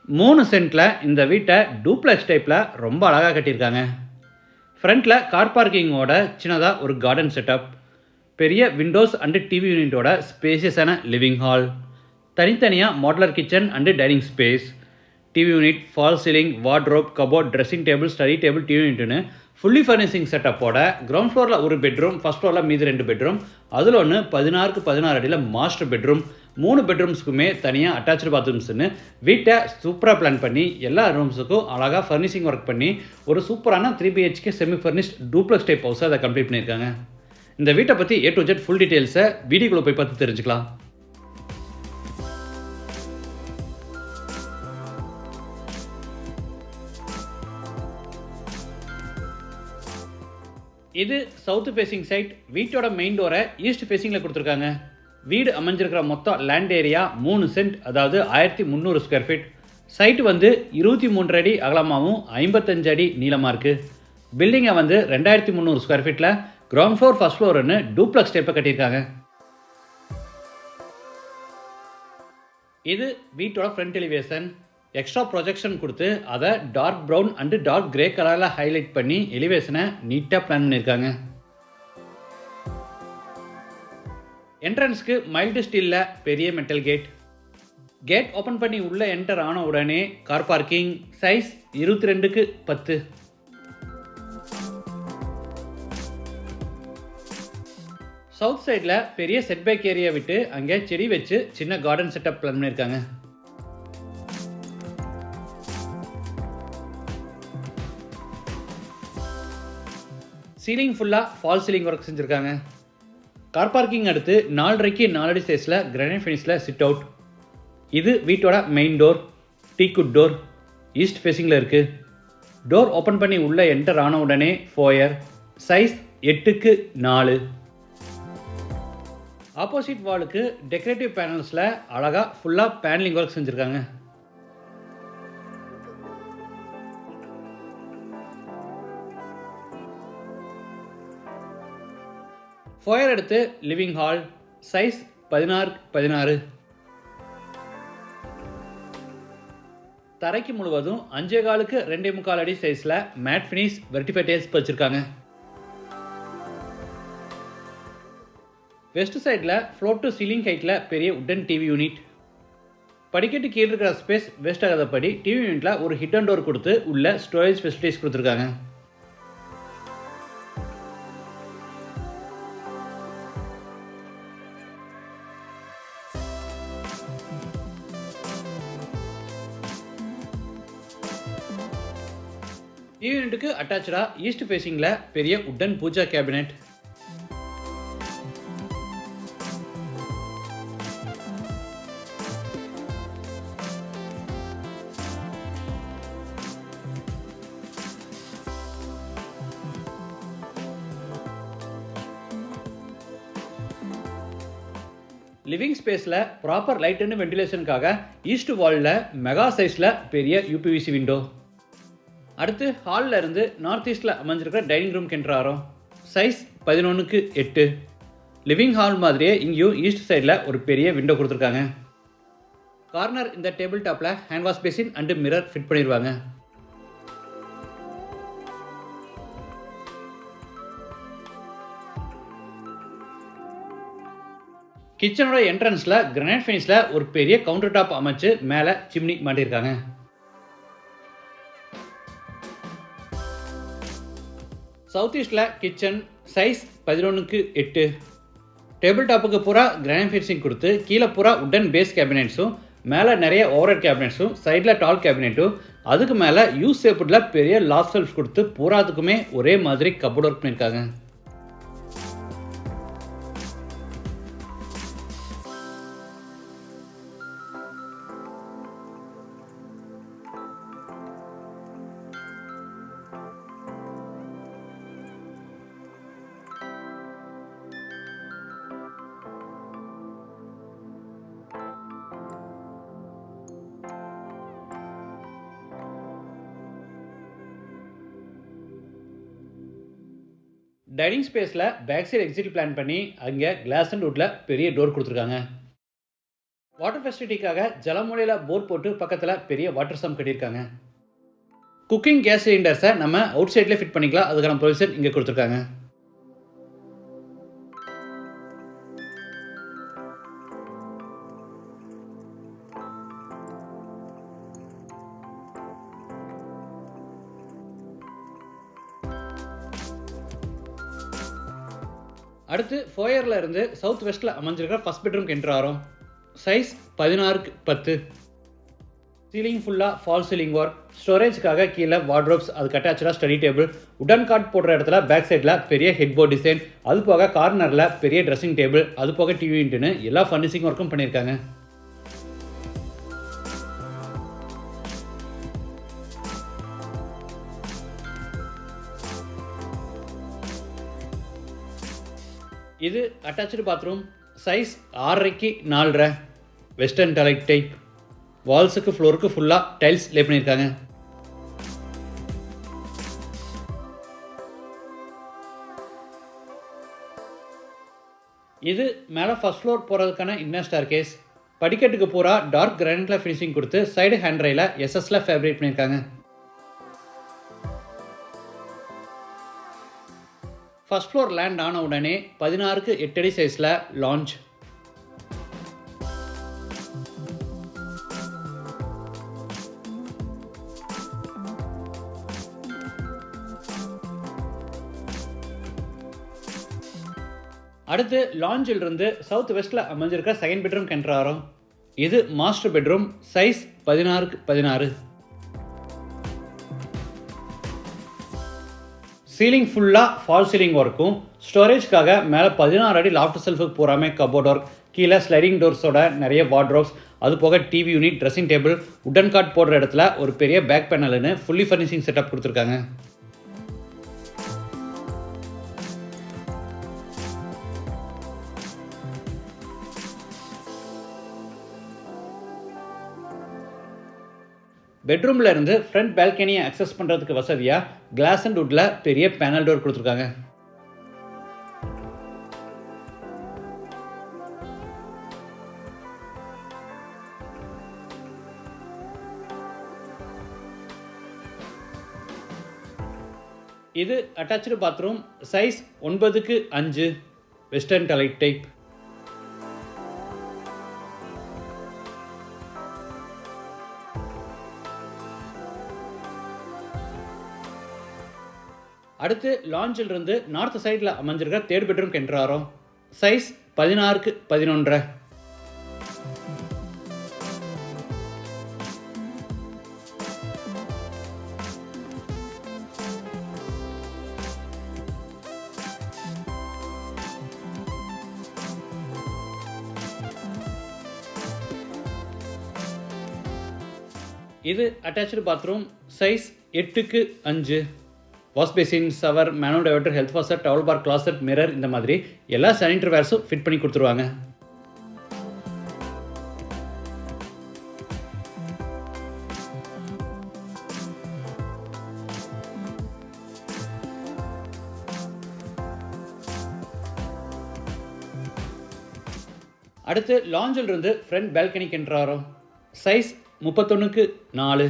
3 சென்ட்ல இந்த வீட்டை டூப்ளெக்ஸ் டைப்பில் ரொம்ப அழகாக கட்டியிருக்காங்க. ஃப்ரண்ட்டில் கார் பார்க்கிங்கோட சின்னதாக ஒரு கார்டன் செட்டப், பெரிய விண்டோஸ் அண்டு டிவி யூனிட்டோட ஸ்பேசியஸான லிவிங் ஹால், தனித்தனியாக modular kitchen and dining space, TV unit, fall ceiling, wardrobe, cupboard, dressing table, study table, TV யூனிட்னு ஃபுல்லி ஃபர்னிஷிங் செட்டப்போட கிரவுண்ட் ஃப்ளோரில் ஒரு பெட்ரூம், ஃபஸ்ட் ஃப்ளோரில் மீது 2 பெட்ரூம், அதில் ஒன்று 16க்கு 16 அடியில் மாஸ்டர் பெட்ரூம், 3 பெட்ரூம்ஸ்க்குமே தனியாக அட்டாச்சு பாத்ரூம்ஸ்னு வீட்டை சூப்பராக பிளான் பண்ணி எல்லா ரூம்ஸுக்கும் அழகாக ஃபர்னிஷிங் ஒர்க் பண்ணி ஒரு சூப்பரான 3 BHK semi furnished duplex type ஹவுஸை அதை கம்ப்ளீட் பண்ணியிருக்காங்க. இந்த வீட்டை பற்றி A to Z ஃபுல் டீட்டெயில்ஸை வீடியோக்குள்ளே போய் பார்த்து தெரிஞ்சுக்கலாம். இது சவுத் ஃபேசிங் சைட். வீட்டோட மெயின் டோரை ஈஸ்ட் ஃபேசிங்கில் கொடுத்துருக்காங்க. வீடு அமைஞ்சிருக்கிற மொத்தம் லேண்ட் ஏரியா 3 சென்ட், அதாவது 1300 ஸ்கொயர் ஃபீட். சைட்டு வந்து 23 அடி அகலமாகவும் 55 அடி நீளமாக இருக்குது. பில்டிங்கை வந்து 2300 ஸ்கொயர் ஃபீட்டில் கிரவுண்ட் ஃப்ளோர் ஃபர்ஸ்ட் ஃப்ளோர்னு டூப்ளெக்ஸ் டைப்பை கட்டியிருக்காங்க. இது வீட்டோட ஃப்ரண்ட் எலிவேஷன். எக்ஸ்ட்ரா ப்ரொஜெக்ஷன் கொடுத்து அதை dark brown and dark grey கலரில் ஹைலைட் பண்ணி எலிவேஷனை நீட்டாக பிளான் பண்ணியிருக்காங்க. என்ட்ரன்ஸ்க்கு மைல்டு ஸ்டீலில் பெரிய மெட்டல் கேட். கேட் ஓப்பன் பண்ணி உள்ளே என்டர் ஆன உடனே கார் பார்க்கிங், சைஸ் 22க்கு 10. சவுத் சைடில் பெரிய செட்பேக் ஏரியா விட்டு அங்கே செடி வச்சு சின்ன கார்டன் செட்டப் பிளான் பண்ணியிருக்காங்க. சீலிங் ஃபுல்லாக ஃபால் சீலிங் ஒர்க் செஞ்சுருக்காங்க. கார் பார்க்கிங் அடுத்து 4.5க்கு 4 அடி சைஸில் கிரானைட் ஃபினிஷில் சிட் அவுட். இது வீட்டோட main door. Teakwood door east ஃபேஸிங்கில் இருக்குது. டோர் ஓப்பன் பண்ணி உள்ளே என்டர் ஆன உடனே ஃபோயர், சைஸ் 8க்கு 4. ஆப்போசிட் வாலுக்கு டெக்கரேட்டிவ் பேனல்ஸில் அழகாக ஃபுல்லாக பேனலிங் ஒர்க் செஞ்சுருக்காங்க. ஃபோயர் எடுத்து லிவிங் ஹால், சைஸ் 16x16. தரைக்கு முழுவதும் 5.25க்கு 2.25 அடி சைஸில் மேட் ஃபினிஷ் வெர்டிஃபை டைல்ஸ் வச்சுருக்காங்க. வெஸ்ட் சைடில் ஃப்ளோர் டு சீலிங் ஹைட்டில் பெரிய உட்டன் டிவி யூனிட். படிக்கட்டு கீழே இருக்கிற ஸ்பேஸ் வேஸ்ட் ஆகாதபடி டிவி யூனிட்டில் ஒரு ஹிட் அண்ட் டோர் கொடுத்து உள்ள ஸ்டோரேஜ் ஃபெசிலிட்டிஸ் கொடுத்துருக்காங்க. டிவி யூனிட்டுக்கு அட்டாச்சாக ஈஸ்ட் ஃபேசிங்கில் பெரிய உட்டன் பூஜா கேபினெட். லிவிங் ஸ்பேஸில் ப்ராப்பர் லைட் அண்ட் வென்டிலேஷனுக்காக ஈஸ்ட் வாலில் மெகா சைஸில் பெரிய UPVC விண்டோ. அடுத்து ஹாலில் இருந்து நார்த் ஈஸ்டில் அமைஞ்சிருக்கிற டைனிங் ரூம் கென்றாரோம். சைஸ் 11க்கு 8. லிவிங் ஹால் மாதிரியே இங்கேயும் ஈஸ்ட் சைடில் ஒரு பெரிய விண்டோ கொடுத்துருக்காங்க. கார்னர் இந்த டேபிள் டாப்பில் hand wash basin and mirror fit பண்ணிடுவாங்க. கிச்சனோட என்ட்ரன்ஸில் கிரானைட் ஃபினிஷில் ஒரு பெரிய கவுண்டர் டாப் அமைச்சு மேலே சிம்னி மாட்டியிருக்காங்க. சவுத் ஈஸ்டில் கிச்சன், சைஸ் 11க்கு 8. டேபிள் டாப்புக்கு பூரா கிரானைட் ஃபினிஷிங் கொடுத்து கீழே பூரா உட்டன் பேஸ் கேபினெட்ஸும், மேலே நிறைய ஓவர்ஹெட் கேபினெட்ஸும், சைடில் டால் கேபினெட்டும், அதுக்கு மேலே யூஸ் ஷேப்பில் பெரிய லாஃப்ட் ஷெல்ஃப்ஸ் கொடுத்து பூராத்துக்குமே ஒரே மாதிரி கபோர்ட் ஒர்க் பண்ணியிருக்காங்க. டைனிங் ஸ்பேஸில் பேக் சைடு எக்ஸிட் பிளான் பண்ணி அங்கே கிளாஸ் அண்ட் வுட்டில் பெரிய டோர் கொடுத்துருக்காங்க. வாட்டர் ஃபெசிலிட்டிக்காக ஜலமூலையில் போர் போட்டு பக்கத்தில் பெரிய வாட்டர் சம் கட்டியிருக்காங்க. குக்கிங் கேஸ் சிலிண்டர்ஸை நம்ம அவுட் சைட்லேயே ஃபிட் பண்ணிக்கலாம். அதுக்கான ப்ரொவிஷன் இங்கே கொடுத்துருக்காங்க. அடுத்து ஃபோயரில் இருந்து சவுத் வெஸ்ட்டில் அமைஞ்சிருக்கிற ஃபஸ்ட் பெட்ரூம்க்கு என்ட்ரு ஆகிறோம். Size 16x10. சீலிங் ஃபுல்லாக ஃபால் சீலிங் ஒர்க். ஸ்டோரேஜ்க்காக கீழே வார்ட்ரோப்ஸ், அதுக்கு அட்டாச்சாக ஸ்டடி டேபிள். உடன் கார்ட் போடுற இடத்துல பேக் சைடில் பெரிய ஹெட் போர்ட் டிசைன், அது போக கார்னரில் பெரிய ட்ரெஸ்ஸிங் டேபிள், அது போக டிவி யூனிட்னு எல்லா ஃபர்னிஷிங் ஒர்க்கும் பண்ணியிருக்காங்க. இது attach bathroom. Size 6x4. Western toilet type. வால்ஸுக்கு ஃப்ளோருக்கு ஃபுல்லாக டைல்ஸ் லே பண்ணியிருக்காங்க. இது மேலே ஃபர்ஸ்ட் ஃப்ளோர் போகிறதுக்கான இன்னர் ஸ்டார் கேஸ். படிக்கட்டுக்கு பூரா டார்க் கிரானைட்டில் ஃபினிஷிங் கொடுத்து சைடு ஹேண்ட் ரயில எஸ்எஸ்ல ஃபேப்ரிக் பண்ணியிருக்காங்க. ஃபர்ஸ்ட் ஃப்ளோர் லேண்ட் ஆன உடனே 16x8 அடி சைஸில் லான்ச். அடுத்து லாஞ்சில் இருந்து சவுத் வெஸ்ட்டில் அமைஞ்சிருக்க செகண்ட் பெட்ரூம் என்ட்ரு ஆகிறோம். இது master bedroom. Size 16x16. Ceiling ஃபுல்லாக ஃபால் சீலிங் ஒர்க்கும். ஸ்டோரேஜ்க்காக மேலே 16 அடி லாஃப்ட் செல்ஃபுக்கு பூராமே கபோர்ட் ஒர்க். கீழே ஸ்லைடிங் டோர்ஸோட நிறைய வார்ட்ரோப்ஸ், அது போக டிவி யூனிட், ட்ரெஸ்ஸிங் டேபிள், உடன் கார்ட் போடுற இடத்துல ஒரு பெரிய பேக் பேனல்னு ஃபுல்லி ஃபர்னிஷிங் செட்டப் கொடுத்துருக்காங்க. பெட்ரூமில் இருந்து ஃப்ரண்ட் பால்கனியை அக்சஸ் பண்ணுறதுக்கு வசதியாக கிளாஸ் அண்ட் வுட்டில் பெரிய பேனல் டோர் கொடுத்துருக்காங்க. இது attach bathroom. Size 9x5. Western toilet type. அடுத்து லாஞ்சில் இருந்து நார்த் சைடில் அமைஞ்சிருக்கிற தேர்ட் பெட்ரூம் என்ட்ரு ஆகிறோம். Size 16x11. இது attach bathroom. Size 8x5. Wash basin, shower, manual diverter, health washer, towel bar, closet, mirror, இந்த மாதிரி எல்லா சானிட்டரி வேர்ஸும் ஃபிட் பண்ணி கொடுத்துருவாங்க. அடுத்து லாஞ்சில் இருந்து ஃப்ரண்ட் பால்கனிக்கு என்ட்ரு ஆகிறோம். Size 31x4.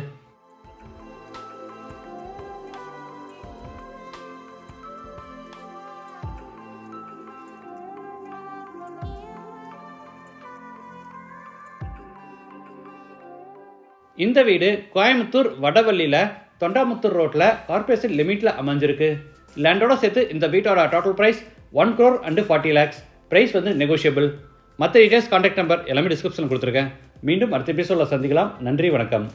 இந்த வீடு கோயம்புத்தூர் வடவள்ளியில் தொண்டாமுத்தூர் ரோட்டில் கார்பரேஷன் லிமிட்டில் அமைஞ்சிருக்கு. லேண்டோட சேர்த்து இந்த வீட்டோட டோட்டல் ப்ரைஸ் 1,40 lakhs. ப்ரைஸ் வந்து நெகோஷியபிள். மற்ற டீடைல்ஸ், கான்டாக்ட் நம்பர் எல்லாமே டிஸ்கிரிப்ஷனில் கொடுத்துருக்கேன். மீண்டும் அடுத்த எபிசோடில் சந்திக்கலாம். நன்றி, வணக்கம்.